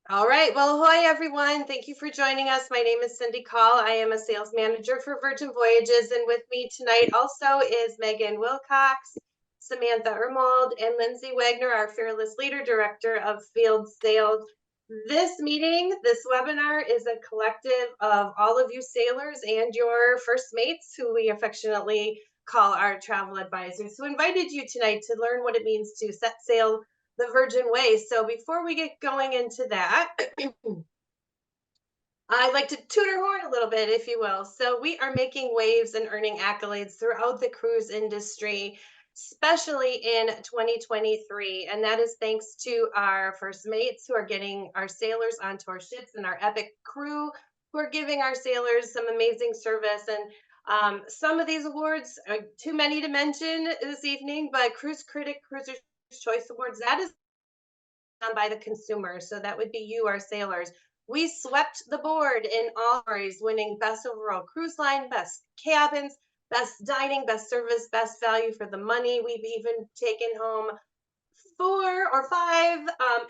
All right. Well, ahoy, everyone. Thank you for joining us. My name is Cindy Call. I am a sales manager for Virgin Voyages. And with me tonight also is Megan Wilcox, Samantha Ermold, and Lindsay Wagner, our fearless leader, director of field sales. This meeting, this webinar is a collective of all of you sailors and your first mates, who we affectionately call our travel advisors, who invited you tonight to learn what it means to set sail the Virgin Way. So before we get going into that, I'd like to toot our horn a little bit, if you will. So we are making waves and earning accolades throughout the cruise industry, especially in 2023. And that is thanks to our first mates who are getting our sailors onto our ships, and our epic crew who are giving our sailors some amazing service. And some of these awards are too many to mention this evening, but Cruise Critic Cruiser's Choice Awards, that is by the consumer. So that would be you, our sailors. We swept the board in all categories, winning best overall cruise line, best cabins, best dining, best service, best value for the money. We've even taken home 4 or 5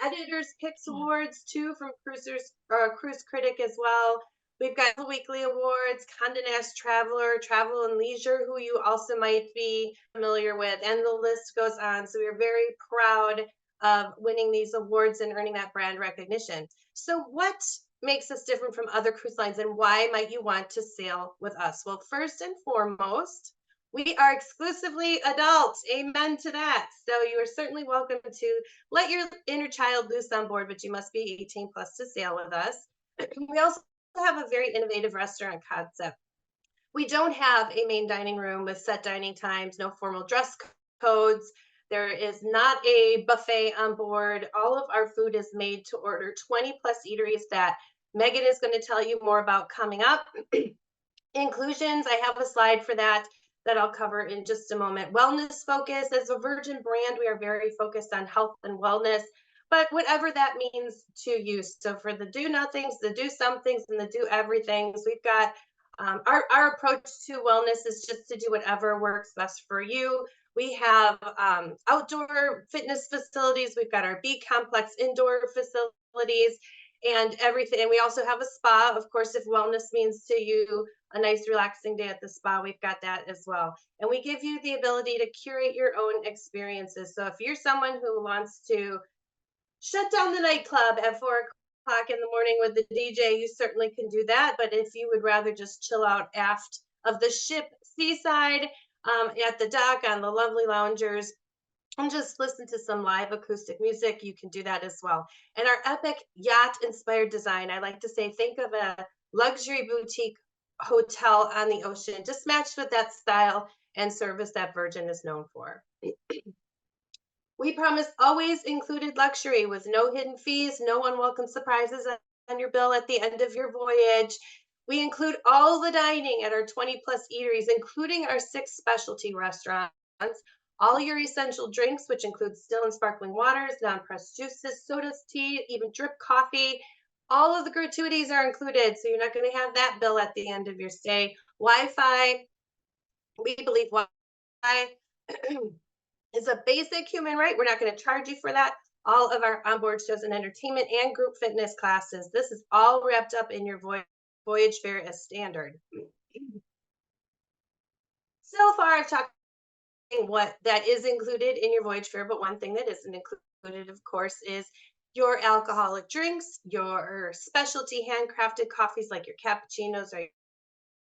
editors picks awards, 2 from Cruise Critic as well. We've got the weekly awards, Condé Nast Traveler, Travel and Leisure, who you also might be familiar with, and the list goes on. So we're very proud of winning these awards and earning that brand recognition. So what makes us different from other cruise lines, and why might you want to sail with us? Well, first and foremost, we are exclusively adults. Amen to that. So you are certainly welcome to let your inner child loose on board, but you must be 18 plus to sail with us. We also have a very innovative restaurant concept. We don't have a main dining room with set dining times, no formal dress codes. There is not a buffet on board. All of our food is made to order, 20 plus eateries that Megan is going to tell you more about coming up. Inclusions, I have a slide for that I'll cover in just a moment. Wellness focus. As a Virgin brand, we are very focused on health and wellness, but whatever that means to you. So for the do nothings, the do somethings, and the do everythings, we've got our approach to wellness is just to do whatever works best for you. We have outdoor fitness facilities. We've got our B complex indoor facilities and everything. And we also have a spa. Of course, if wellness means to you a nice relaxing day at the spa, we've got that as well. And we give you the ability to curate your own experiences. So if you're someone who wants to shut down the nightclub at 4 o'clock in the morning with the DJ, you certainly can do that. But if you would rather just chill out aft of the ship seaside, at the dock on the lovely loungers, and just listen to some live acoustic music, you can do that as well. And our epic yacht inspired design, I like to say, think of a luxury boutique hotel on the ocean, just matched with that style and service that Virgin is known for. We promise always included luxury with no hidden fees, no unwelcome surprises on your bill at the end of your voyage. We include all the dining at our 20 plus eateries, including our 6 specialty restaurants, all your essential drinks, which include still and sparkling waters, non-pressed juices, sodas, tea, even drip coffee. All of the gratuities are included, so you're not going to have that bill at the end of your stay. Wi-Fi, we believe Wi-Fi is a basic human right. We're not going to charge you for that. All of our onboard shows and entertainment and group fitness classes, this is all wrapped up in your voyage fare as standard. So far, I've talked what that is included in your voyage fare, but one thing that isn't included, of course, is your alcoholic drinks, your specialty handcrafted coffees like your cappuccinos or your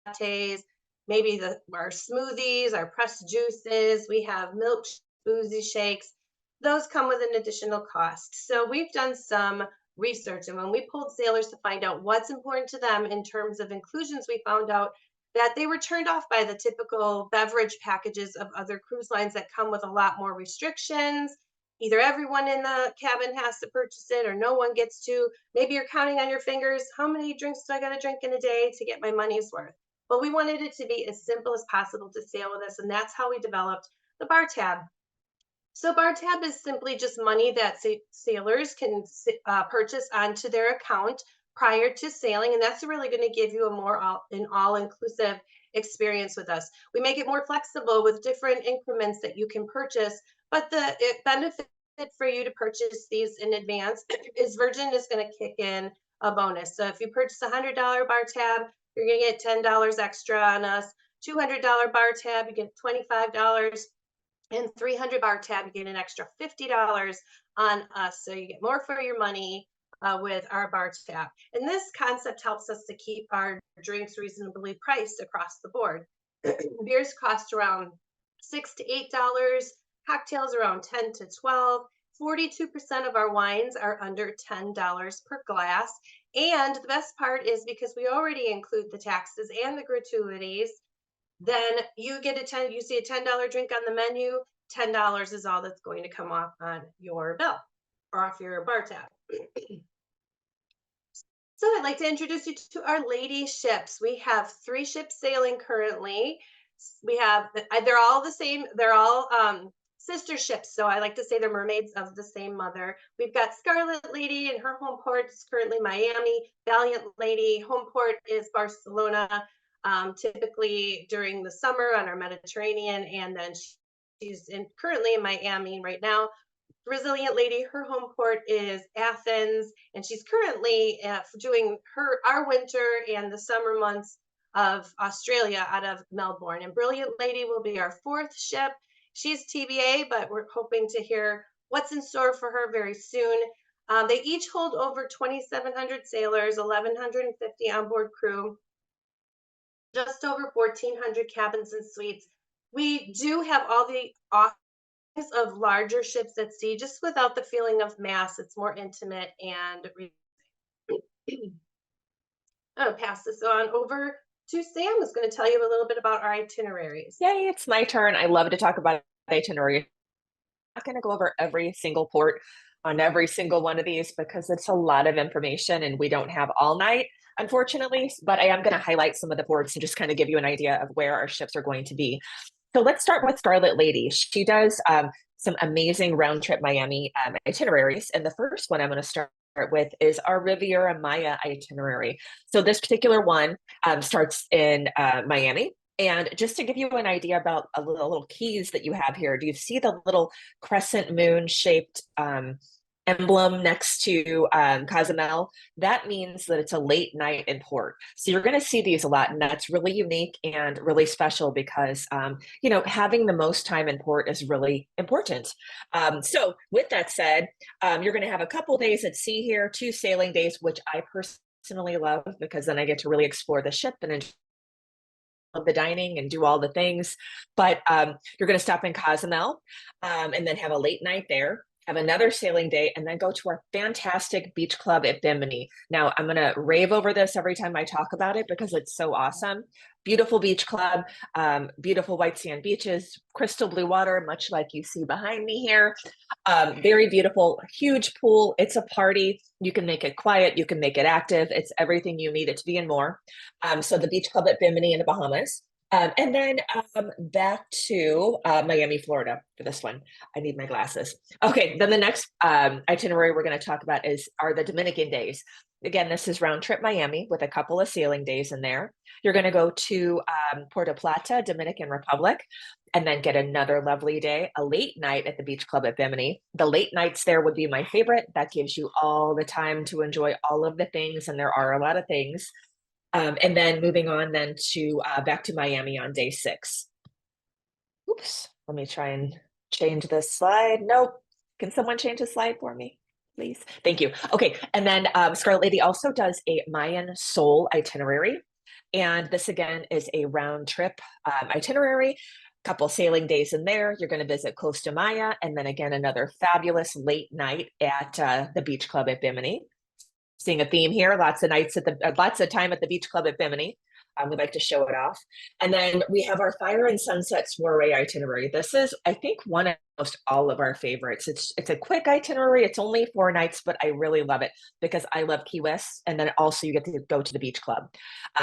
lattes, maybe our smoothies, our pressed juices. We have milk smoothie shakes. Those come with an additional cost. So we've done some research, and when we pulled sailors to find out what's important to them in terms of inclusions, we found out that they were turned off by the typical beverage packages of other cruise lines that come with a lot more restrictions. Either everyone in the cabin has to purchase it or no one gets to. Maybe you're counting on your fingers, how many drinks do I got to drink in a day to get my money's worth? But we wanted it to be as simple as possible to sail with us, and that's how we developed the bar tab. So bar tab is simply just money that sailors can purchase onto their account prior to sailing, and that's really going to give you a more all-inclusive experience with us. We make it more flexible with different increments that you can purchase, but the benefit for you to purchase these in advance is Virgin is going to kick in a bonus. So if you purchase a $100 bar tab, you're going to get $10 extra on us. $200 bar tab, you get $25. And 300 bar tab, you get an extra $50 on us. So you get more for your money with our bar tab. And this concept helps us to keep our drinks reasonably priced across the board. Beers cost around $6 to $8, cocktails around 10 to 12. 42% of our wines are under $10 per glass. And the best part is because we already include the taxes and the gratuities, then you get you see a $10 drink on the menu, $10 is all that's going to come off on your bill or off your bar tab. So I'd like to introduce you to our lady ships. We have 3 ships sailing currently. We have, they're all the same, they're all sister ships. So I like to say they're mermaids of the same mother. We've got Scarlet Lady, and her home port is currently Miami. Valiant Lady, home port is Barcelona. Typically during the summer on our Mediterranean, and then she's currently in Miami right now. Resilient Lady, her home port is Athens, and she's currently doing our winter and the summer months of Australia out of Melbourne. And Brilliant Lady will be our 4th ship. She's TBA, but we're hoping to hear what's in store for her very soon. They each hold over 2,700 sailors, 1,150 onboard crew, just over 1,400 cabins and suites. We do have all the options of larger ships at sea, just without the feeling of mass. It's more intimate. And I'll pass this on over to Sam, who's going to tell you a little bit about our itineraries. Yay, it's my turn. I love to talk about itineraries. I'm not going to go over every single port on every single one of these because it's a lot of information and we don't have all night, unfortunately, but I am going to highlight some of the ports and just kind of give you an idea of where our ships are going to be. So let's start with Scarlet Lady. She does some amazing round trip Miami itineraries. And the first one I'm going to start with is our Riviera Maya itinerary. So this particular one starts in Miami. And just to give you an idea about a little keys that you have here, do you see the little crescent moon shaped emblem next to Cozumel? That means that it's a late night in port. So you're going to see these a lot, and that's really unique and really special because, you know, having the most time in port is really important. So with that said, you're going to have a couple days at sea here, 2 sailing days, which I personally love because then I get to really explore the ship and enjoy the dining and do all the things. But you're going to stop in Cozumel and then have a late night there, have another sailing day, and then go to our fantastic beach club at Bimini. Now, I'm going to rave over this every time I talk about it because it's so awesome. Beautiful beach club, beautiful white sand beaches, crystal blue water, much like you see behind me here. Very beautiful, huge pool. It's a party. You can make it quiet. You can make it active. It's everything you need it to be and more. So the beach club at Bimini in the Bahamas. And then back to Miami, Florida for this one. I need my glasses. Okay, then the next itinerary we're going to talk about are the Dominican days. Again, this is round trip Miami with a couple of sailing days in there. You're going to go to Puerto Plata, Dominican Republic, and then get another lovely day, a late night at the beach club at Bimini. The late nights there would be my favorite. That gives you all the time to enjoy all of the things, and there are a lot of things. And then moving on then to back to Miami on day 6. Oops, let me try and change this slide. Nope. Can someone change the slide for me, please? Thank you. Okay, and then Scarlet Lady also does a Mayan Soul itinerary. And this again is a round trip itinerary, couple sailing days in there. You're going to visit Costa Maya, and then again, another fabulous late night at the beach club at Bimini. Seeing a theme here, lots of time at the beach club at Bimini. We like to show it off. And then we have our Fire and Sunset Soiree itinerary. This is, I think, one of almost all of our favorites. It's a quick itinerary. It's only 4 nights, but I really love it because I love Key West. And then also you get to go to the beach club.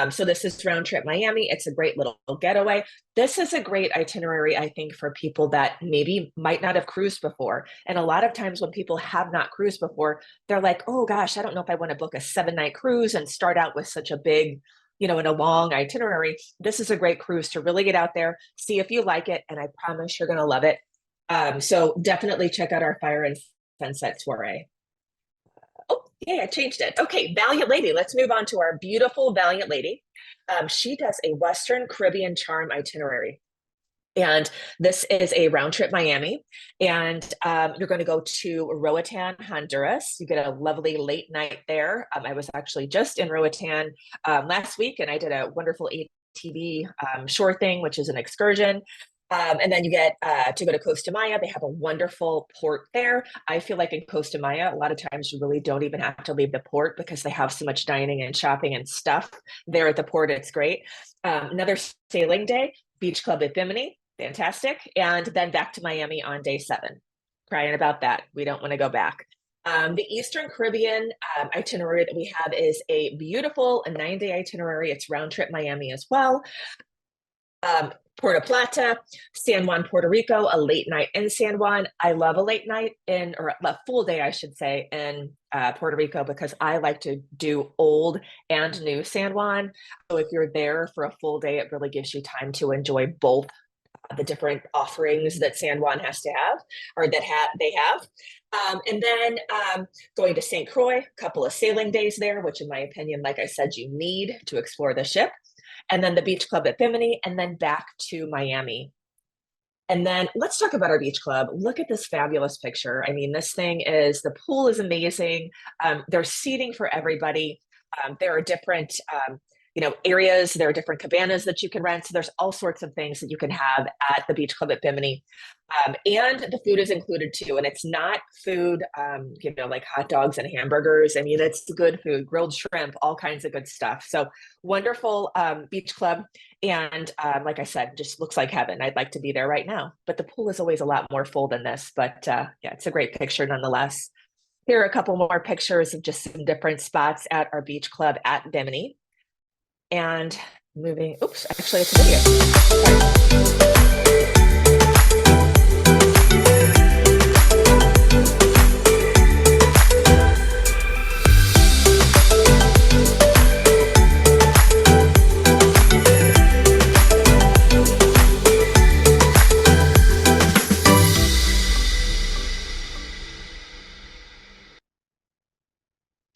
So this is round trip Miami. It's a great little getaway. This is a great itinerary, I think, for people that maybe might not have cruised before. And a lot of times when people have not cruised before, they're like, oh gosh, I don't know if I want to book a 7-night cruise and start out with such a big, in a long itinerary. This is a great cruise to really get out there, see if you like it, and I promise you're going to love it. So definitely check out our Fire and Sunset soiree. Oh, yeah, I changed it. Okay, Valiant Lady. Let's move on to our beautiful Valiant Lady. She does a Western Caribbean charm itinerary. And this is a round trip Miami. And you're going to go to Roatan, Honduras. You get a lovely late night there. I was actually just in Roatan last week, and I did a wonderful ATV shore thing, which is an excursion. And then you get to go to Costa Maya. They have a wonderful port there. I feel like in Costa Maya, a lot of times you really don't even have to leave the port because they have so much dining and shopping and stuff there at the port. It's great. Another sailing day, Beach Club at Bimini, fantastic. And then back to Miami on day 7. Crying about that. We don't want to go back. The Eastern Caribbean itinerary that we have is a beautiful 9-day itinerary. It's round trip Miami as well. Puerto Plata, San Juan, Puerto Rico, a late night in San Juan. I love a late night in, or a full day, I should say, in Puerto Rico because I like to do old and new San Juan. So if you're there for a full day, it really gives you time to enjoy both the different offerings that San Juan has to have, or that they have. And then going to St. Croix, a couple of sailing days there, which in my opinion, like I said, you need to explore the ship. And then the Beach Club at Bimini, and then back to Miami. And then let's talk about our beach club. Look at this fabulous picture. I mean, this thing is, the pool is amazing. There's seating for everybody. There are different, areas. There are different cabanas that you can rent. So there's all sorts of things that you can have at the Beach Club at Bimini. And the food is included too. And it's not food, like hot dogs and hamburgers. I mean, it's good food, grilled shrimp, all kinds of good stuff. So wonderful beach club. And like I said, just looks like heaven. I'd like to be there right now. But the pool is always a lot more full than this. But yeah, it's a great picture nonetheless. Here are a couple more pictures of just some different spots at our beach club at Bimini. And moving, oops, actually it's a video. Sorry.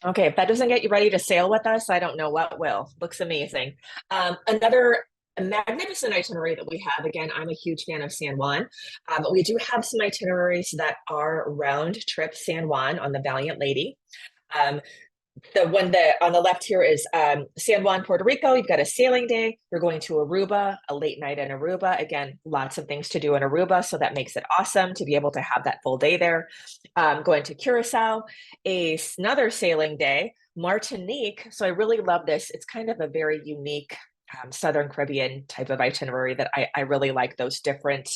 Okay, if that doesn't get you ready to sail with us, I don't know what will. Looks amazing. Another magnificent itinerary that we have. Again, I'm a huge fan of San Juan. But we do have some itineraries that are round trip San Juan on the Valiant Lady. The one that on the left here is San Juan, Puerto Rico. You've got a sailing day. You're going to Aruba, a late night in Aruba. Again, lots of things to do in Aruba, so that makes it awesome to be able to have that full day there. Going to Curacao, another sailing day. Martinique. So I really love this. It's kind of a very unique Southern Caribbean type of itinerary that I really like, those different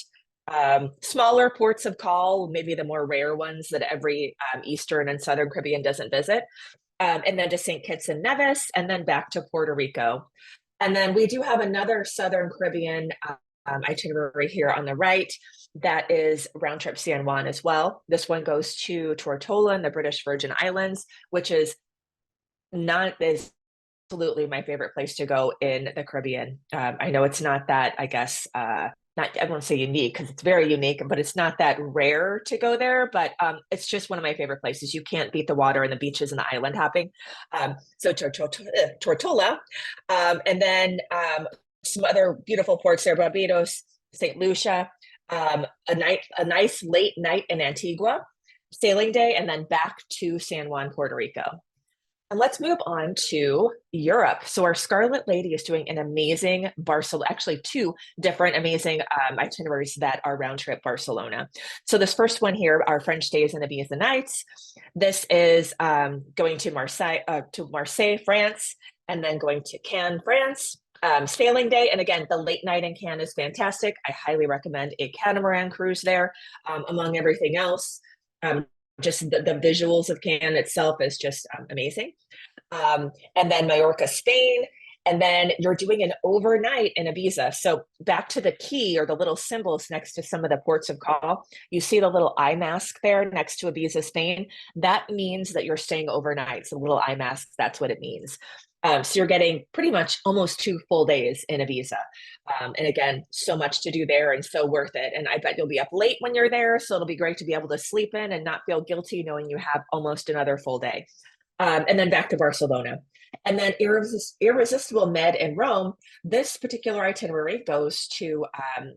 smaller ports of call, maybe the more rare ones that every Eastern and Southern Caribbean doesn't visit. And then to St. Kitts and Nevis, and then back to Puerto Rico. And then we do have another Southern Caribbean itinerary here on the right that is round trip San Juan as well. This one goes to Tortola in the British Virgin Islands, which is absolutely my favorite place to go in the Caribbean. I know it's not that, I guess, not, I won't say unique because it's very unique, but it's not that rare to go there. But it's just one of my favorite places. You can't beat the water and the beaches and the island hopping. So Tortola, and then some other beautiful ports there: Barbados, St. Lucia, a nice late night in Antigua, sailing day, and then back to San Juan, Puerto Rico. And let's move on to Europe. So our Scarlet Lady is doing an amazing Barcelona, actually 2 different amazing itineraries that are round trip Barcelona. So this first one here, our French days and Ibiza nights. This is going to Marseille, France, and then going to Cannes, France. Sailing day. And again, the late night in Cannes is fantastic. I highly recommend a catamaran cruise there, among everything else. Just the visuals of Cannes itself is just amazing. And then Mallorca, Spain, and then you're doing an overnight in Ibiza. So back to the key or the little symbols next to some of the ports of call, you see the little eye mask there next to Ibiza, Spain. That means that you're staying overnight. So little eye mask, that's what it means. So you're getting pretty much almost 2 full days in Ibiza. And again, so much to do there and so worth it. And I bet you'll be up late when you're there. So it'll be great to be able to sleep in and not feel guilty knowing you have almost another full day. And then back to Barcelona. And then Irresistible Med in Rome. This particular itinerary goes to,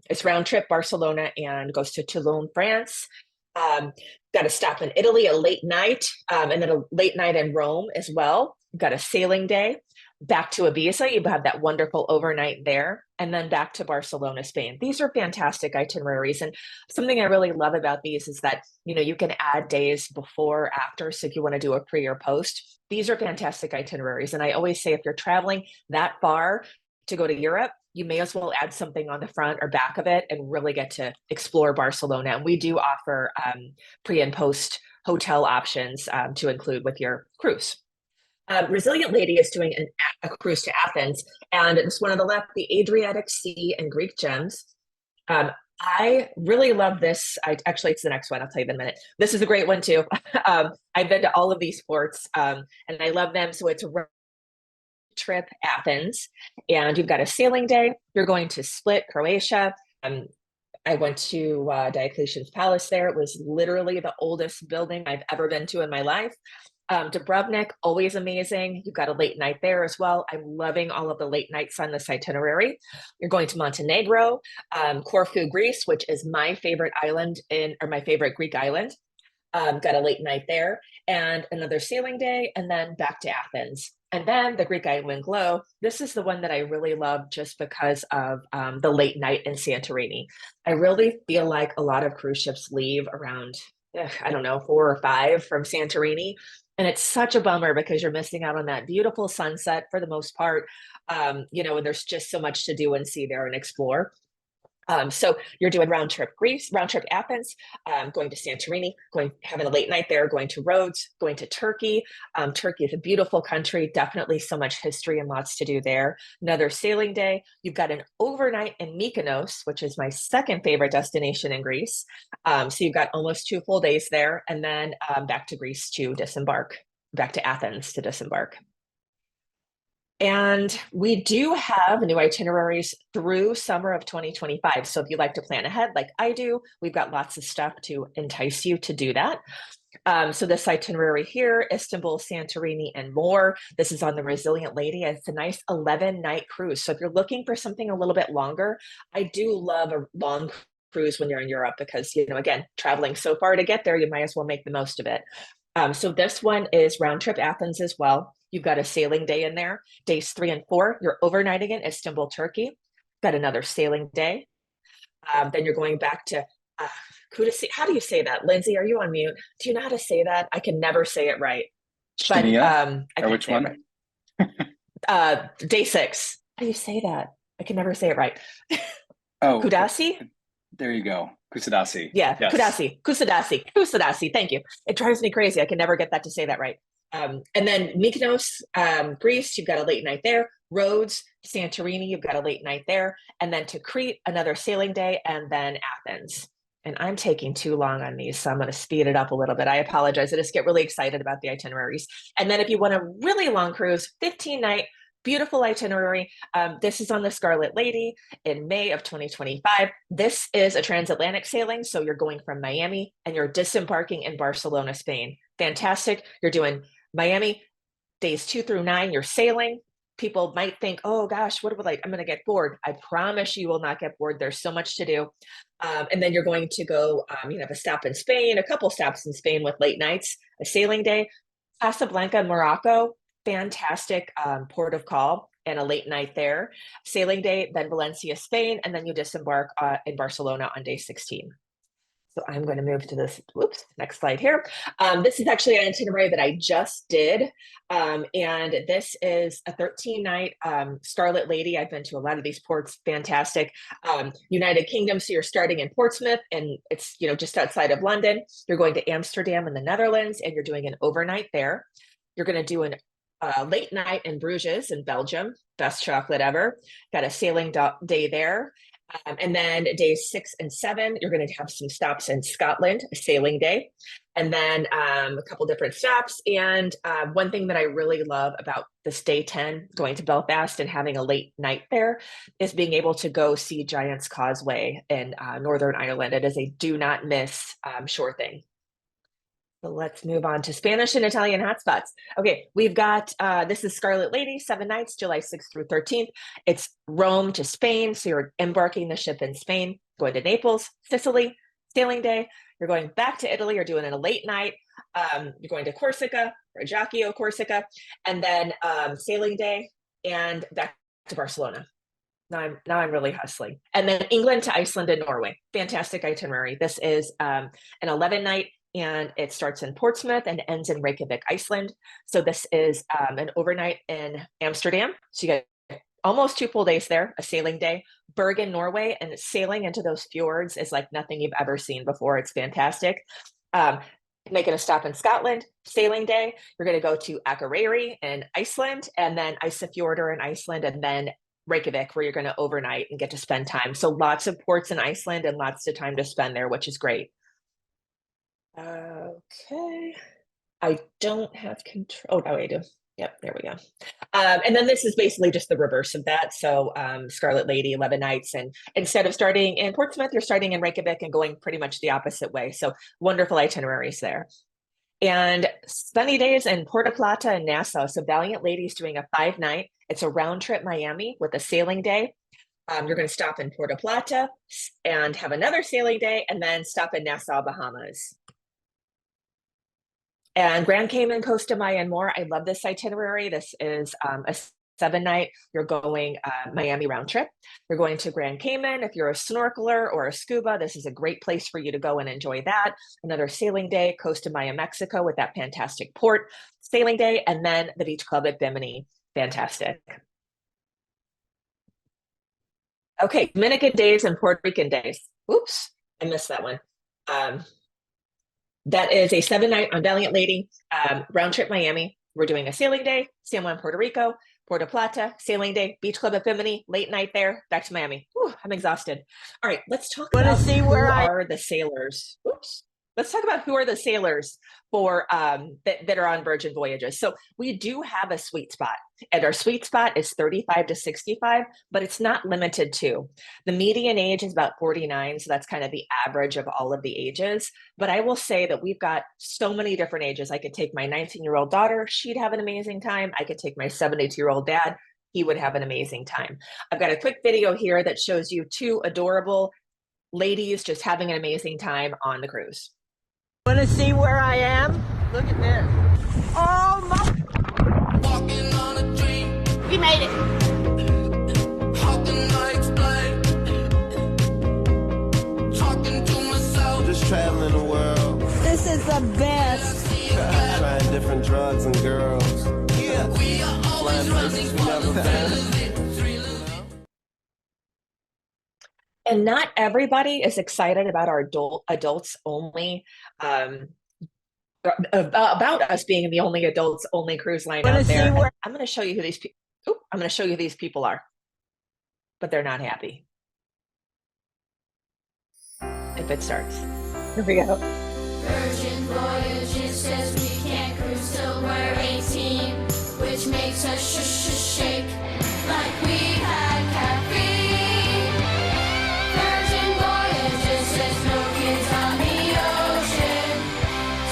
it's round trip Barcelona and goes to Toulon, France. Got to stop in Italy a late night, and then a late night in Rome as well. Got a sailing day back to Ibiza. You have that wonderful overnight there, and then back to Barcelona, Spain. These are fantastic itineraries. And something I really love about these is that, you can add days before, after. So if you want to do a pre or post, these are fantastic itineraries. And I always say if you're traveling that far to go to Europe, you may as well add something on the front or back of it and really get to explore Barcelona. And we do offer pre and post hotel options to include with your cruise. Resilient Lady is doing a cruise to Athens, and this one on the left, the Adriatic Sea and Greek Gems. I really love this. Actually, it's the next one. I'll tell you in a minute. This is a great one too. I've been to all of these ports, and I love them. So it's a trip Athens, and you've got a sailing day. You're going to Split, Croatia. I went to Diocletian's Palace there. It was literally the oldest building I've ever been to in my life. Dubrovnik, always amazing. You've got a late night there as well. I'm loving all of the late nights on this itinerary. You're going to Montenegro, Corfu, Greece, which is my favorite island or my favorite Greek island. Got a late night there and another sailing day, and then back to Athens. And then the Greek island Glow. This is the one that I really love just because of the late night in Santorini. I really feel like a lot of cruise ships leave around, I don't know, 4 or 5 from Santorini. And it's such a bummer because you're missing out on that beautiful sunset for the most part. And there's just so much to do and see there and explore. So you're doing round trip Greece, round trip Athens, going to Santorini, having a late night there, going to Rhodes, going to Turkey. Turkey is a beautiful country, definitely so much history and lots to do there. Another sailing day. You've got an overnight in Mykonos, which is my second favorite destination in Greece. So you've got almost 2 full days there, and then back to Greece to disembark, back to Athens to disembark. And we do have new itineraries through summer of 2025. So if you like to plan ahead like I do, we've got lots of stuff to entice you to do that. So this itinerary here, Istanbul, Santorini, and more. This is on the Resilient Lady. It's a nice 11-night cruise. So if you're looking for something a little bit longer, I do love a long cruise when you're in Europe because, again, traveling so far to get there, you might as well make the most of it. So this one is round trip Athens as well. You've got a sailing day in there. Days 3 and 4, you're overnighting in Istanbul, Turkey. Got another sailing day. Then you're going back to Kudasi. How do you say that? Lindsay, are you on mute? Do you know how to say that? I can never say it right. But or which one? Right. Day 6. How do you say that? I can never say it right. Oh, Kudasi? There you go. Kusadasi. Yeah, yes. Kusadasi. Thank you. It drives me crazy. I can never get that to say that right. And then Mykonos, Greece, you've got a late night there. Rhodes, Santorini, you've got a late night there. And then to Crete, another sailing day, and then Athens. And I'm taking too long on these, so I'm going to speed it up a little bit. I apologize. I just get really excited about the itineraries. And then if you want a really long cruise, 15-night, beautiful itinerary. This is on the Scarlet Lady in May of 2025. This is a transatlantic sailing. So you're going from Miami and you're disembarking in Barcelona, Spain. Fantastic. You're doing Miami days 2 through 9. You're sailing. People might think, oh gosh, I'm going to get bored. I promise you will not get bored. There's so much to do. And then you're going to go, you have a stop in Spain, a couple stops in Spain with late nights, a sailing day, Casablanca, Morocco. Fantastic port of call and a late night there. Sailing day, then Valencia, Spain, and then you disembark in Barcelona on day 16. So I'm going to move to this, next slide here. This is actually an itinerary that I just did. And this is a 13-night Scarlet Lady. I've been to a lot of these ports, fantastic. United Kingdom, so you're starting in Portsmouth and it's just outside of London. You're going to Amsterdam in the Netherlands and you're doing an overnight there. You're going to do an late night in Bruges in Belgium, best chocolate ever. Got a sailing day there. And then days 6 and 7, you're going to have some stops in Scotland, a sailing day, and then a couple different stops. And one thing that I really love about this day 10, going to Belfast and having a late night there, is being able to go see Giant's Causeway in Northern Ireland. It is a do not miss shore thing. So let's move on to Spanish and Italian hotspots. Okay, we've got, this is Scarlet Lady, 7 nights, July 6th through 13th. It's Rome to Spain. So you're embarking the ship in Spain, going to Naples, Sicily, sailing day. You're going back to Italy, you're doing it a late night. You're going to Corsica, or Ajaccio, Corsica, and then sailing day and back to Barcelona. Now I'm really hustling. And then England to Iceland and Norway. Fantastic itinerary. This is an 11 night, and it starts in Portsmouth and ends in Reykjavik, Iceland. So this is an overnight in Amsterdam. So you get almost 2 full days there, a sailing day. Bergen, Norway, and sailing into those fjords is like nothing you've ever seen before. It's fantastic. Making a stop in Scotland, sailing day. You're going to go to Akureyri in Iceland, and then Isafjordur in Iceland, and then Reykjavik, where you're going to overnight and get to spend time. So lots of ports in Iceland and lots of time to spend there, which is great. Okay. I don't have control. Oh, no, I do. Yep, there we go. And then this is basically just the reverse of that. So Scarlet Lady, 11 nights. And instead of starting in Portsmouth, you're starting in Reykjavik and going pretty much the opposite way. So wonderful itineraries there. And sunny days in Puerto Plata and Nassau. So Valiant Lady's doing a 5-night. It's a round trip Miami with a sailing day. You're going to stop in Puerto Plata and have another sailing day, and then stop in Nassau, Bahamas. And Grand Cayman, Costa Maya, and more. I love this itinerary. This is a 7-night. You're going Miami round trip. You're going to Grand Cayman. If you're a snorkeler or a scuba, this is a great place for you to go and enjoy that. Another sailing day, Costa Maya, Mexico, with that fantastic port sailing day, and then the beach club at Bimini. Fantastic. Okay, Dominican days and Puerto Rican days. Oops, I missed that one. That is a 7-night on Valiant Lady, round trip Miami. We're doing a sailing day, San Juan, Puerto Rico, Puerto Plata, sailing day, beach club at Bimini, late night there, back to Miami. Whew, I'm exhausted. All right, let's talk about who are the sailors. Oops. Let's talk about who are the sailors for that are on Virgin Voyages. So we do have a sweet spot, and our sweet spot is 35 to 65, but it's not limited to. The median age is about 49, so that's kind of the average of all of the ages. But I will say that we've got so many different ages. I could take my 19-year-old daughter, she'd have an amazing time. I could take my 72-year-old dad, he would have an amazing time. I've got a quick video here that shows you 2 adorable ladies just having an amazing time on the cruise. Want to see where I am? Look at this. Oh my! Walking on a dream. We made it. How can I explain? Talking to myself. Just traveling the world, This is the best. trying different drugs and girls. Yeah, We are always flying running places for we never the been. thrill of it. And not everybody is excited about our adults only, about us being the only adults only cruise line Wanna out there. see where- I'm going to show you who these people. I'm going to show you who these people are, but they're not happy. If it starts, here we go. Virgin Voyages says we can't cruise till we're 18, which makes us shake like we had caffeine. Virgin Voyages says no kids on the ocean,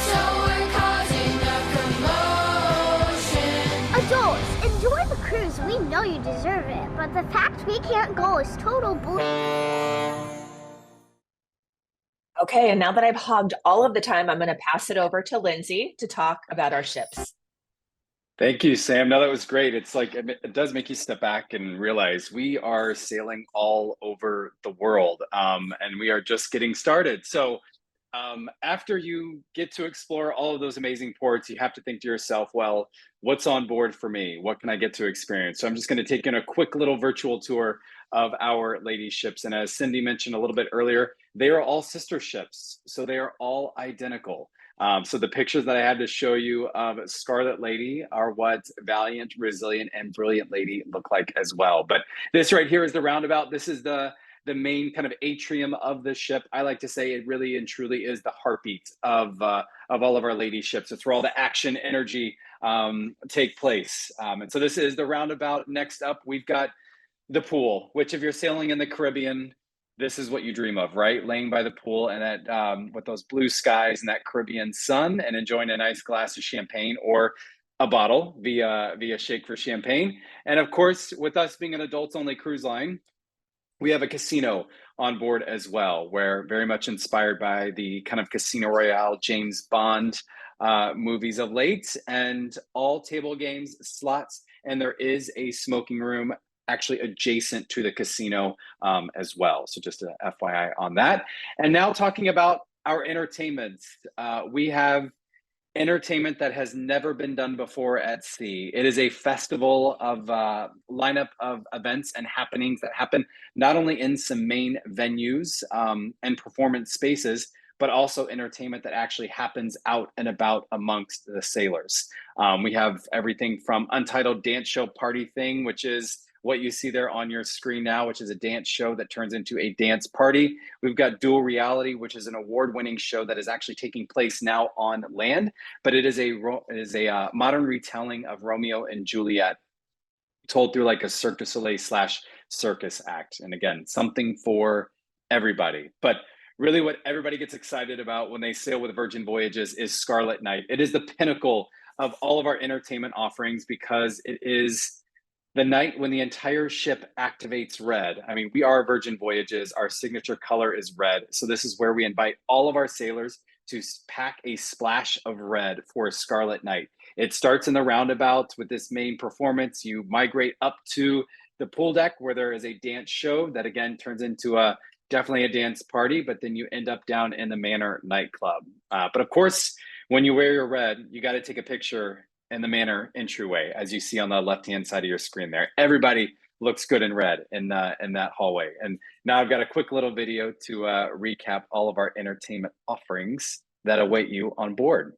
so we're causing a commotion. Adults, enjoy the cruise. We know you deserve it, but the fact we can't go is total bull. Okay, and now that I've hogged all of the time, I'm going to pass it over to Lindsay to talk about our ships. Thank you, Sam. No, that was great. It's like it does make you step back and realize we are sailing all over the world, and we are just getting started. So after you get to explore all of those amazing ports, you have to think to yourself, well, what's on board for me? What can I get to experience? So I'm just going to take in a quick little virtual tour of our lady ships. And as Cindy mentioned a little bit earlier, they are all sister ships. So they are all identical. So the pictures that I had to show you of Scarlet Lady are what Valiant, Resilient, and Brilliant Lady look like as well. But this right here is the roundabout. This is the the main kind of atrium of the ship. I like to say it really and truly is the heartbeat of all of our lady ships. It's where all the action, energy take place. And so this is the roundabout. Next up, we've got the pool, which if you're sailing in the Caribbean, this is what you dream of, right? Laying by the pool and that with those blue skies and that Caribbean sun and enjoying a nice glass of champagne or a bottle via Shake for Champagne. And of course, with us being an adults only cruise line, we have a casino on board as well, where very much inspired by the kind of Casino Royale, James Bond movies of late, and all table games, slots, and there is a smoking room actually adjacent to the casino as well. So just a FYI on that. And now talking about our entertainment, we have entertainment that has never been done before at sea. It is a festival of lineup of events and happenings that happen not only in some main venues and performance spaces, but also entertainment that actually happens out and about amongst the sailors. We have everything from Untitled Dance Show Party Thing, which is what you see there on your screen now, which is a dance show that turns into a dance party. We've got Dual Reality, which is an award-winning show that is actually taking place now on land, but it is a modern retelling of Romeo and Juliet, told through like a Cirque du Soleil / circus act. And again, something for everybody. But really what everybody gets excited about when they sail with Virgin Voyages is Scarlet Night. It is the pinnacle of all of our entertainment offerings because it is the night when the entire ship activates red. I mean, we are Virgin Voyages. Our signature color is red. So this is where we invite all of our sailors to pack a splash of red for Scarlet Night. It starts in the roundabout with this main performance. You migrate up to the pool deck where there is a dance show that again turns into definitely a dance party, but then you end up down in the Manor nightclub. But of course, when you wear your red, you got to take a picture in the Manor entryway, as you see on the left-hand side of your screen there. Everybody looks good in red in that hallway. And now I've got a quick little video to recap all of our entertainment offerings that await you on board.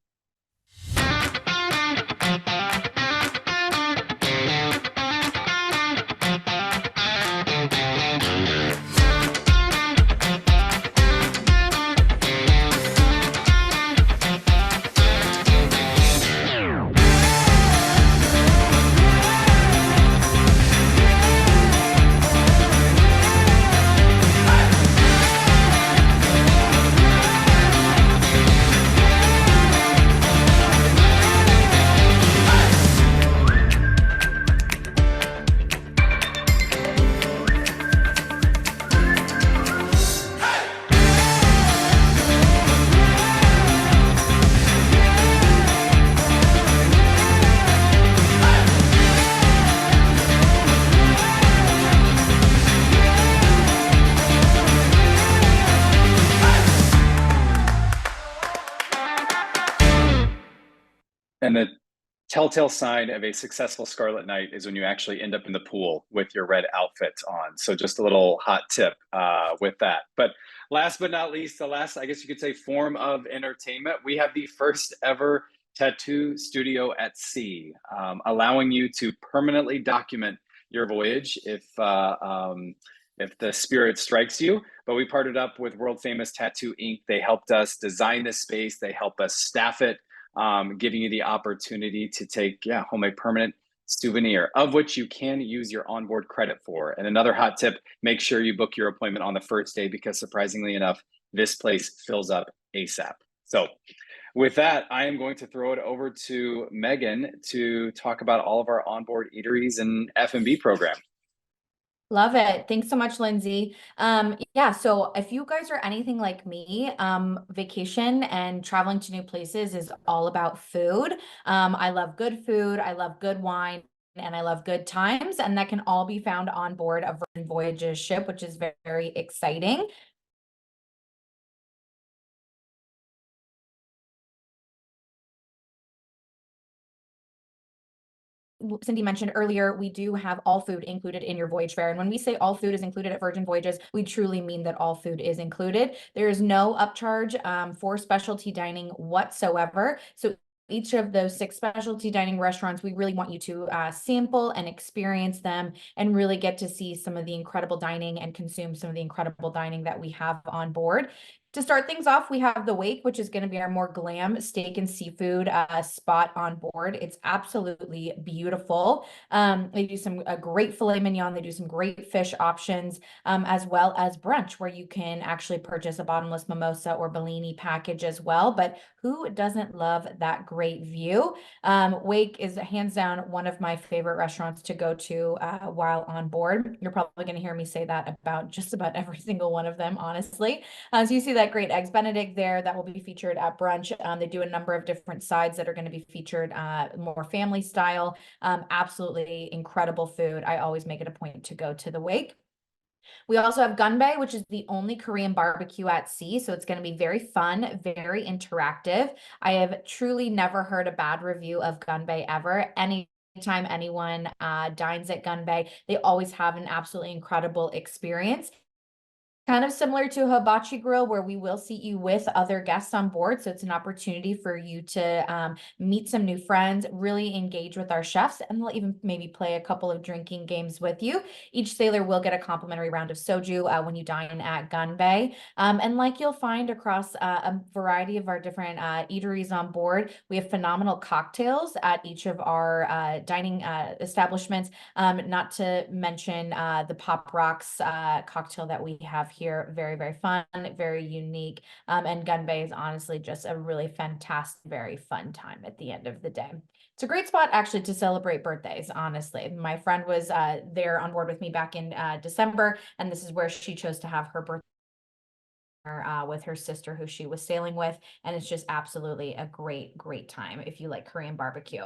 And the telltale sign of a successful Scarlet Night is when you actually end up in the pool with your red outfit on. So just a little hot tip with that. But last but not least, the last, I guess you could say, form of entertainment, we have the first ever tattoo studio at sea, allowing you to permanently document your voyage if the spirit strikes you. But we partnered up with world famous Tattoo Inc. They helped us design this space. They helped us staff it, giving you the opportunity to take home a permanent souvenir, of which you can use your onboard credit for. And another hot tip, make sure you book your appointment on the first day because surprisingly enough, this place fills up ASAP. So with that, I am going to throw it over to Megan to talk about all of our onboard eateries and F&B program. Love it. Thanks so much, Lindsay. Yeah, so if you guys are anything like me, vacation and traveling to new places is all about food. I love good food, I love good wine, and I love good times, and that can all be found on board a Virgin Voyages ship, which is very, very exciting. Cindy mentioned earlier, we do have all food included in your voyage fare. And when we say all food is included at Virgin Voyages, we truly mean that all food is included. There is no upcharge for specialty dining whatsoever. So each of those 6 specialty dining restaurants, we really want you to sample and experience them and really get to see some of the incredible dining and consume some of the incredible dining that we have on board. To start things off, we have the Wake, which is going to be our more glam steak and seafood spot on board. It's absolutely beautiful. They do a great filet mignon. They do some great fish options, as well as brunch, where you can actually purchase a bottomless mimosa or Bellini package as well. But who doesn't love that great view? Wake is hands down one of my favorite restaurants to go to while on board. You're probably going to hear me say that about just about every single one of them, honestly. So you see that great eggs Benedict there that will be featured at brunch. They do a number of different sides that are going to be featured more family style. Absolutely incredible food. I always make it a point to go to the Wake. We also have Gunbae, which is the only Korean barbecue at sea. So it's going to be very fun, very interactive. I have truly never heard a bad review of Gunbae ever. Anytime anyone dines at Gunbae, they always have an absolutely incredible experience. Kind of similar to Hibachi Grill, where we will seat you with other guests on board. So it's an opportunity for you to meet some new friends, really engage with our chefs, and they'll even maybe play a couple of drinking games with you. Each sailor will get a complimentary round of soju when you dine at Gunbae. And like you'll find across a variety of our different eateries on board, we have phenomenal cocktails at each of our dining establishments, not to mention the Pop Rocks cocktail that we have here. Very, very fun, very unique. And Gunbae is honestly just a really fantastic, very fun time at the end of the day. It's a great spot actually to celebrate birthdays, honestly. My friend was there on board with me back in December, and this is where she chose to have her birthday with her sister who she was sailing with. And it's just absolutely a great, great time if you like Korean barbecue.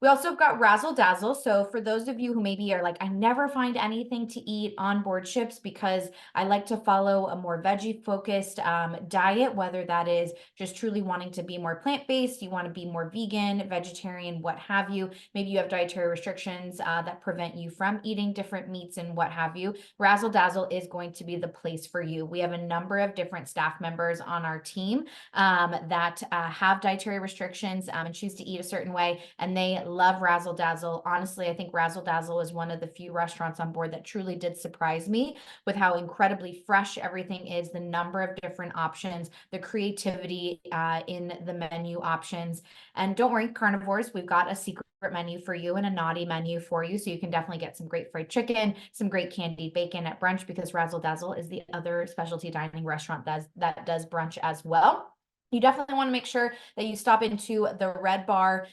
We also have got Razzle Dazzle. So for those of you who maybe are like, I never find anything to eat on board ships because I like to follow a more veggie focused diet, whether that is just truly wanting to be more plant-based, you want to be more vegan, vegetarian, what have you. Maybe you have dietary restrictions that prevent you from eating different meats and what have you. Razzle Dazzle is going to be the place for you. We have a number of different staff members on our team that have dietary restrictions and choose to eat a certain way, and they love Razzle Dazzle. Honestly, I think Razzle Dazzle is one of the few restaurants on board that truly did surprise me with how incredibly fresh everything is, the number of different options, the creativity in the menu options. And don't worry, carnivores, we've got a secret menu for you and a naughty menu for you. So you can definitely get some great fried chicken, some great candied bacon at brunch, because Razzle Dazzle is the other specialty dining restaurant that does brunch as well. You definitely want to make sure that you stop into the Red Bar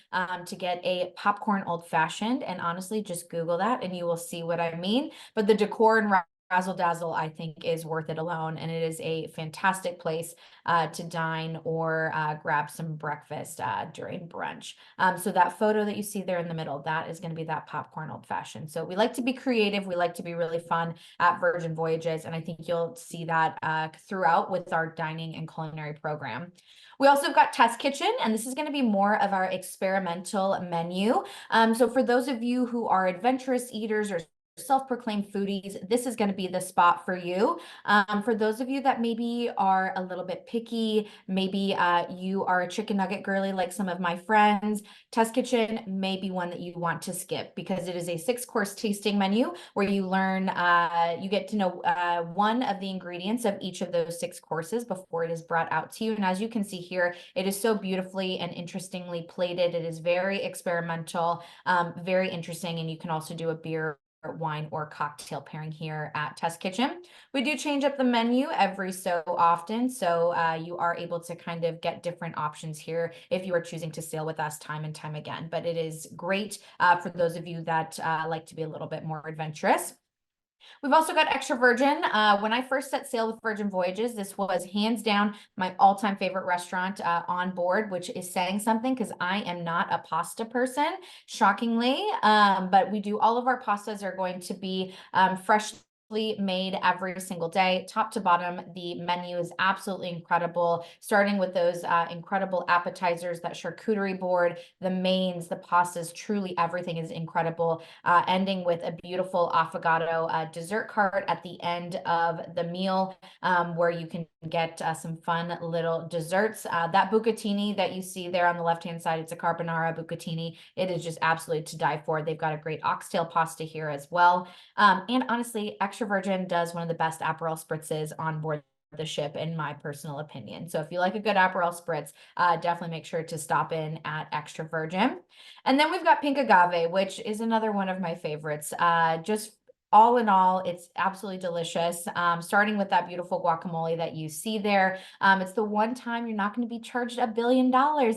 to get a popcorn old fashioned. And honestly, just Google that and you will see what I mean. But the decor in Razzle Dazzle, I think, is worth it alone. And it is a fantastic place to dine or grab some breakfast during brunch. So that photo that you see there in the middle, that is going to be that popcorn old fashioned. So we like to be creative. We like to be really fun at Virgin Voyages. And I think you'll see that throughout with our dining and culinary program. We also have got Test Kitchen, and this is going to be more of our experimental menu. So for those of you who are adventurous eaters or self-proclaimed foodies, this is going to be the spot for you. For those of you that maybe are a little bit picky, maybe you are a chicken nugget girly like some of my friends, Test Kitchen may be one that you want to skip because it is a 6-course tasting menu where you learn, you get to know one of the ingredients of each of those 6 courses before it is brought out to you. And as you can see here, it is so beautifully and interestingly plated. It is very experimental, very interesting, and you can also do a beer, wine, or cocktail pairing here at Test Kitchen. We do change up the menu every so often, so you are able to kind of get different options here if you are choosing to sail with us time and time again. But it is great for those of you that like to be a little bit more adventurous. We've also got Extra Virgin. When I first set sail with Virgin Voyages, this was hands down my all-time favorite restaurant on board, which is saying something because I am not a pasta person, shockingly. But we do all of our pastas are going to be freshly made every single day, top to bottom. The menu is absolutely incredible, starting with those incredible appetizers, that charcuterie board, the mains, the pastas, truly everything is incredible, ending with a beautiful affogato dessert cart at the end of the meal, where you can get some fun little desserts. That bucatini that you see there on the left-hand side, it's a carbonara bucatini. It is just absolutely to die for. They've got a great oxtail pasta here as well. And honestly, Extra Virgin does one of the best Aperol spritzes on board the ship, in my personal opinion. So if you like a good Aperol spritz, definitely make sure to stop in at Extra Virgin. And then we've got Pink Agave, which is another one of my favorites. Just all in all, it's absolutely delicious. Starting with that beautiful guacamole that you see there. It's the one time you're not going to be charged $1 billion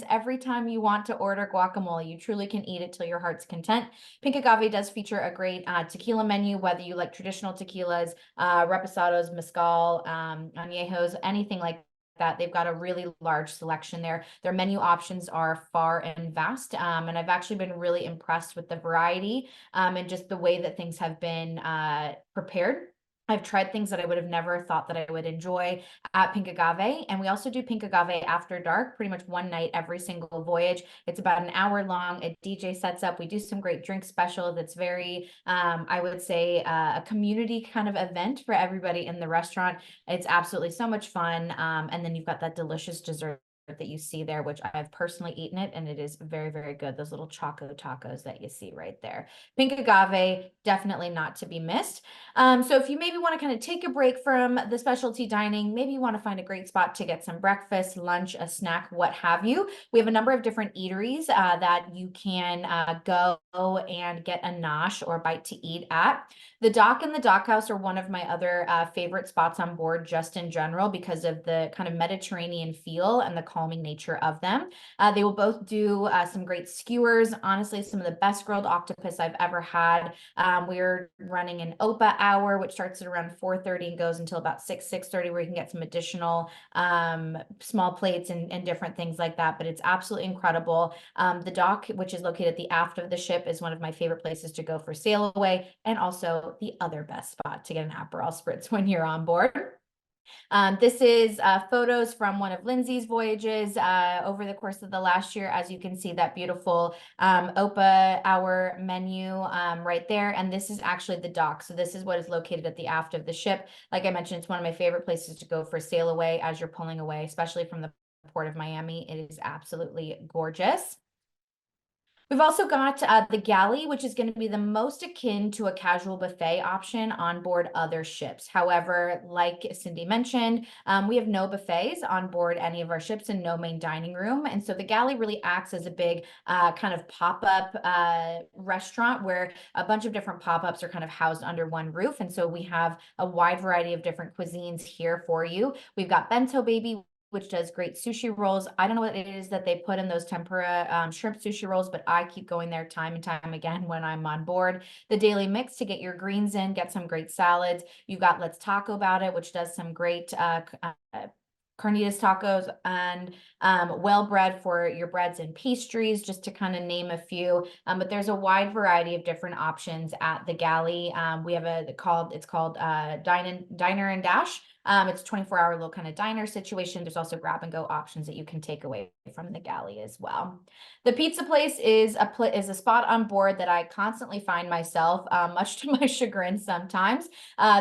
every time you want to order guacamole. You truly can eat it till your heart's content. Pink Agave does feature a great tequila menu, whether you like traditional tequilas, reposados, mezcal, añejos, anything like that. They've got a really large selection there. Their menu options are far and vast, and I've actually been really impressed with the variety and just the way that things have been prepared. I've tried things that I would have never thought that I would enjoy at Pink Agave. And we also do Pink Agave after dark, pretty much one night every single voyage. It's about an hour long. A DJ sets up. We do some great drink special that's very, I would say, a community kind of event for everybody in the restaurant. It's absolutely so much fun. And then you've got that delicious dessert that you see there, which I've personally eaten it, and it is very, very good. Those little choco tacos that you see right there. Pink Agave, definitely not to be missed. So if you maybe want to kind of take a break from the specialty dining, maybe you want to find a great spot to get some breakfast, lunch, a snack, what have you. We have a number of different eateries that you can go and get a nosh or bite to eat at. The dock and the dock house are one of my other favorite spots on board, just in general, because of the kind of Mediterranean feel and the calming nature of them. They will both do some great skewers. Honestly, some of the best grilled octopus I've ever had. We're running an OPA hour, which starts at around 4:30 and goes until about 6:30, where you can get some additional small plates and different things like that. But it's absolutely incredible. The dock, which is located at the aft of the ship, is one of my favorite places to go for sail away, and also the other best spot to get an Aperol spritz when you're on board. This is photos from one of Lindsay's voyages over the course of the last year. As you can see, that beautiful OPA hour menu right there. And this is actually the dock. So this is what is located at the aft of the ship. Like I mentioned, it's one of my favorite places to go for sail away as you're pulling away, especially from the port of Miami. It is absolutely gorgeous. We've also got the galley, which is going to be the most akin to a casual buffet option on board other ships. However, like Cindy mentioned, we have no buffets on board any of our ships and no main dining room. And so the galley really acts as a big kind of pop-up restaurant where a bunch of different pop-ups are kind of housed under one roof. And so we have a wide variety of different cuisines here for you. We've got Bento Baby, which does great sushi rolls. I don't know what it is that they put in those tempura shrimp sushi rolls, but I keep going there time and time again when I'm on board. The Daily Mix to get your greens in, get some great salads. You've got Let's Talk About It, which does some great carnitas tacos, and well bread for your breads and pastries, just to kind of name a few. But there's a wide variety of different options at the galley. We have it's called Diner and Dash. It's a 24-hour little kind of diner situation. There's also grab and go options that you can take away from the galley as well. The pizza place is a spot on board that I constantly find myself, much to my chagrin sometimes.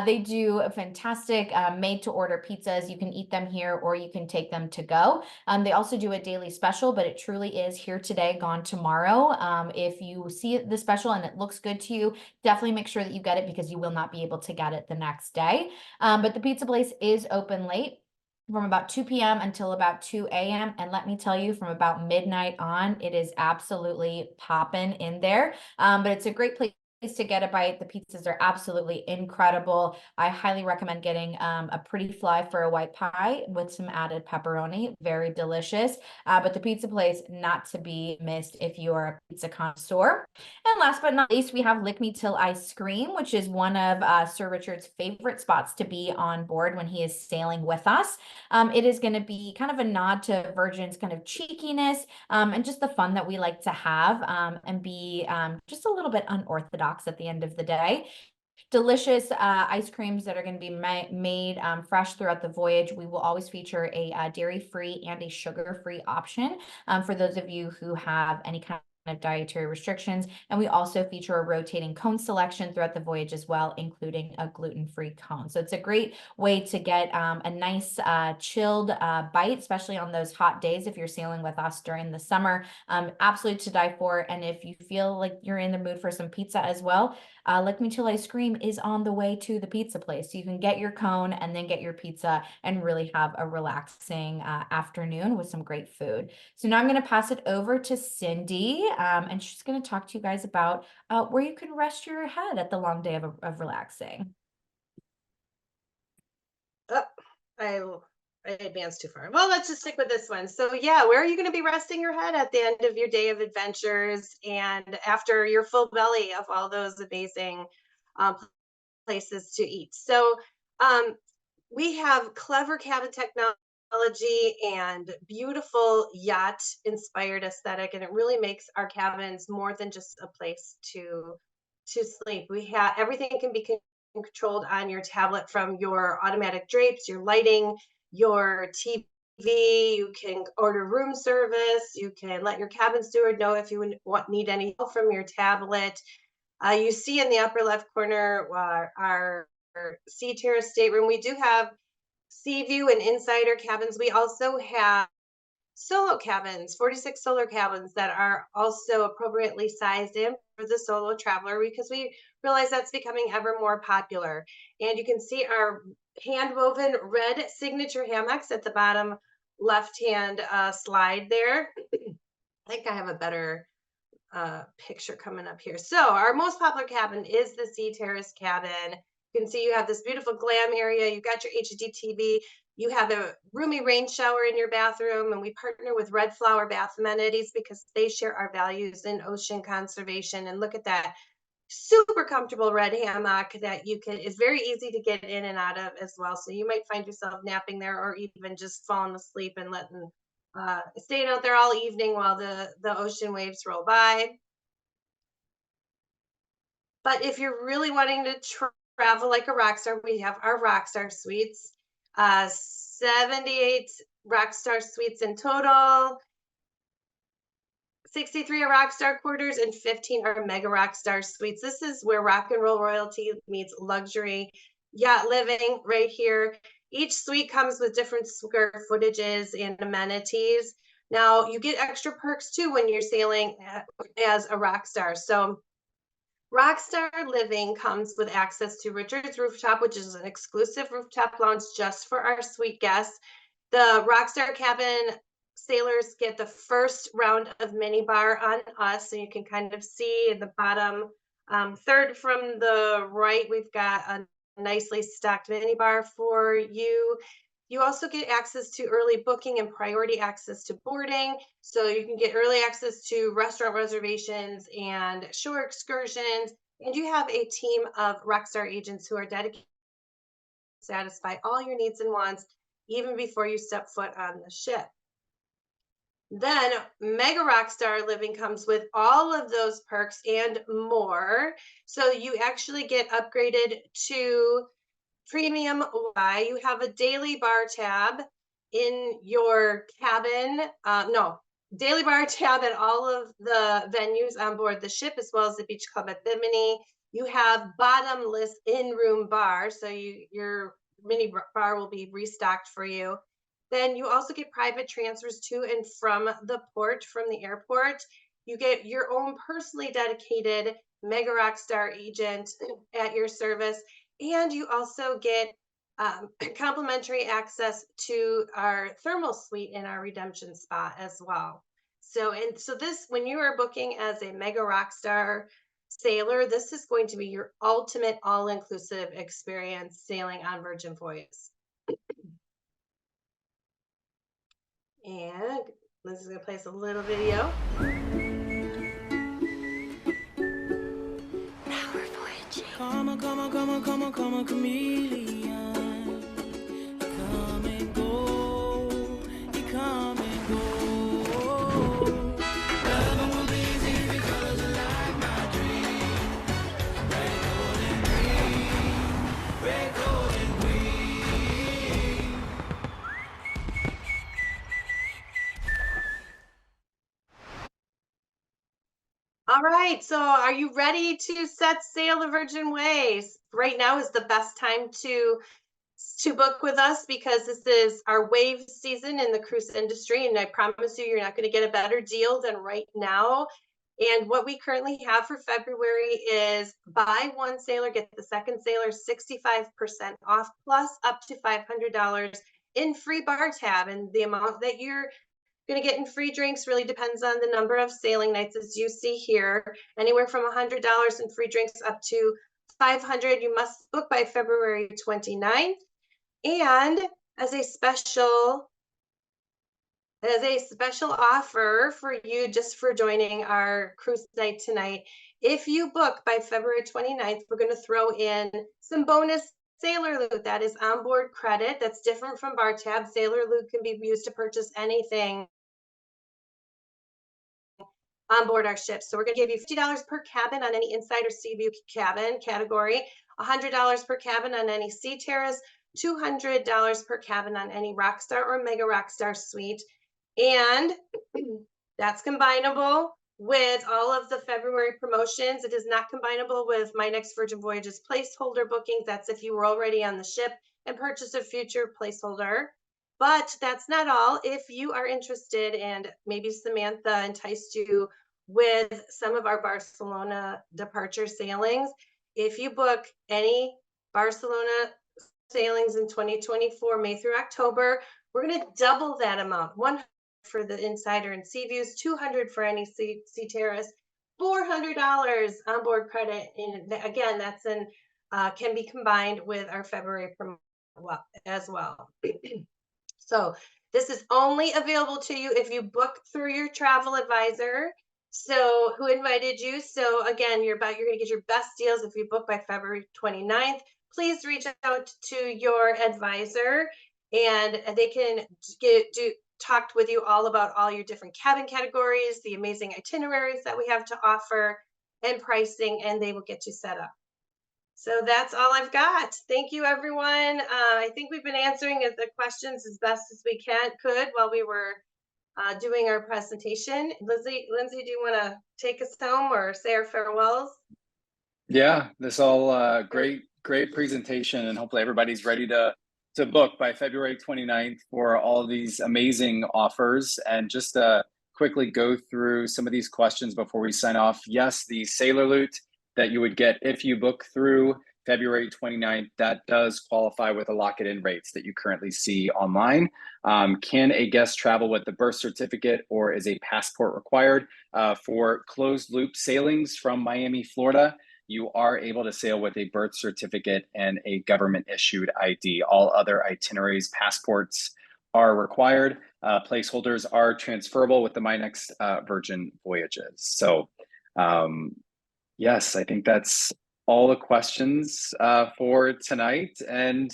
They do a fantastic made-to-order pizzas. You can eat them here or you can take them to go. They also do a daily special, but it truly is here today, gone tomorrow. If you see the special and it looks good to you, definitely make sure that you get it, because you will not be able to get it the next day. But the pizza place is open late from about 2 p.m. until about 2 a.m. And let me tell you, from about midnight on, it is absolutely popping in there. But it's a great place to get a bite. The pizzas are absolutely incredible. I highly recommend getting a pretty fly for a white pie with some added pepperoni. Very delicious. But the pizza place, not to be missed if you are a pizza connoisseur. And last but not least, we have Lick Me Till I Scream, which is one of Sir Richard's favorite spots to be on board when he is sailing with us. It is going to be kind of a nod to Virgin's kind of cheekiness and just the fun that we like to have and be just a little bit unorthodox at the end of the day. delicious ice creams that are going to be made fresh throughout the voyage. We will always feature a dairy-free and a sugar-free option for those of you who have any kind of dietary restrictions. And we also feature a rotating cone selection throughout the voyage as well, including a gluten-free cone. So it's a great way to get a nice chilled bite, especially on those hot days if you're sailing with us during the summer. Absolutely to die for. And if you feel like you're in the mood for some pizza as well, Lick Me Till Ice Cream is on the way to the pizza place. So you can get your cone and then get your pizza and really have a relaxing afternoon with some great food. So now I'm going to pass it over to Cindy, and she's going to talk to you guys about where you can rest your head at the long day of relaxing. Oh, I advanced too far. Well, let's just stick with this one. So yeah, where are you going to be resting your head at the end of your day of adventures and after your full belly of all those amazing places to eat? So we have clever cabin technology and beautiful yacht inspired aesthetic, and it really makes our cabins more than just a place to sleep. We have everything can be controlled on your tablet, from your automatic drapes, your lighting, your TV. You can order room service. You can let your cabin steward know if you need any help from your tablet. You see in the upper left corner our sea terrace stateroom. We do have sea view and insider cabins. We also have solo cabins, 46 solar cabins that are also appropriately sized in for the solo traveler, because we realize that's becoming ever more popular. And you can see our hand woven red signature hammocks at the bottom left hand slide there. I think I have a better picture coming up here. So our most popular cabin is the Sea Terrace cabin. You can see you have this beautiful glam area. You got your HD TV. You have a roomy rain shower in your bathroom, and we partner with Red Flower Bath Amenities because they share our values in ocean conservation. And look at that super comfortable red hammock that is very easy to get in and out of as well. So you might find yourself napping there, or even just falling asleep and staying out there all evening while the ocean waves roll by. But if you're really wanting to travel like a rock star, we have our Rockstar Suites. 78 Rockstar Suites in total. 63 are Rockstar Quarters and 15 are Mega Rockstar Suites. This is where rock and roll royalty meets luxury yacht living right here. Each suite comes with different square footages and amenities. Now, you get extra perks too when you're sailing as a Rockstar. So Rockstar Living comes with access to Richard's Rooftop, which is an exclusive rooftop lounge just for our suite guests. The Rockstar cabin sailors get the first round of minibar on us, so you can kind of see in the bottom third from the right, we've got a nicely stocked minibar for you. You also get access to early booking and priority access to boarding. So you can get early access to restaurant reservations and shore excursions. And you have a team of Rockstar agents who are dedicated to satisfy all your needs and wants even before you step foot on the ship. Then Mega Rockstar Living comes with all of those perks and more. So you actually get upgraded to premium Wi. You have a daily bar tab in your cabin. Daily bar tab at all of the venues on board the ship, as well as the Beach Club at Bimini. You have bottomless in-room bar, so your mini bar will be restocked for you. Then you also get private transfers to and from the port, from the airport. You get your own personally dedicated Mega Rockstar agent at your service. And you also get complimentary access to our thermal suite in our redemption spot as well. So this, when you are booking as a Mega Rockstar sailor, this is going to be your ultimate all-inclusive experience sailing on Virgin Voyages. And this is going to play us a little video. Come on, come on, come on, come on, come on, chameleon. Come and go, you come and go. Loving will be easy because you like my dream. Red, gold, and green. All right, so are you ready to set sail the Virgin Ways? Right now is the best time to book with us because this is our wave season in the cruise industry, and I promise you, you're not going to get a better deal than right now. And what we currently have for February is buy one sailor, get the second sailor 65% off, plus up to $500 in free bar tab. And the amount that you're going to get in free drinks really depends on the number of sailing nights, as you see here. Anywhere from $100 in free drinks up to $500. You must book by February 29th. And as a special offer for you, just for joining our cruise night tonight, if you book by February 29th, we're going to throw in some bonus sailor loot. That is onboard credit. That's different from bar tab. Sailor loot can be used to purchase anything on board our ship. So we're going to give you $50 per cabin on any inside or sea view cabin category, $100 per cabin on any sea terrace, $200 per cabin on any Rockstar or Mega Rockstar suite. And that's combinable with all of the February promotions. It is not combinable with My Next Virgin Voyages placeholder bookings. That's if you were already on the ship and purchased a future placeholder. But that's not all. If you are interested, and maybe Samantha enticed you with some of our Barcelona departure sailings, if you book any Barcelona sailings in 2024, May through October, we're going to double that amount. $100 for the Insider and Sea Views, $200 for any sea terrace, $400 onboard credit. And again, that's can be combined with our February promo as well. So this is only available to you if you book through your travel advisor. So who invited you? So again, you're going to get your best deals if you book by February 29th. Please reach out to your advisor, and they can talk with you all about all your different cabin categories, the amazing itineraries that we have to offer, and pricing, and they will get you set up. So that's all I've got. Thank you, everyone. I think we've been answering the questions as best as we could while we were doing our presentation. Lindsay, do you want to take us home or say our farewells? Yeah, this all great presentation, and hopefully everybody's ready to book by February 29th for all these amazing offers. And just quickly go through some of these questions before we sign off. Yes, the sailor loot that you would get if you book through February 29th, that does qualify with the lock-it-in rates that you currently see online. Can a guest travel with the birth certificate, or is a passport required? For closed loop sailings from Miami, Florida, you are able to sail with a birth certificate and a government issued ID. All other itineraries, passports are required. Placeholders are transferable with the My Next Virgin Voyages. So yes, I think that's all the questions for tonight. And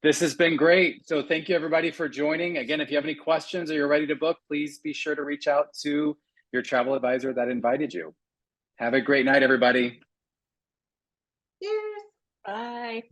this has been great. So thank you, everybody, for joining. Again, if you have any questions or you're ready to book, please be sure to reach out to your travel advisor that invited you. Have a great night, everybody. Cheers. Bye.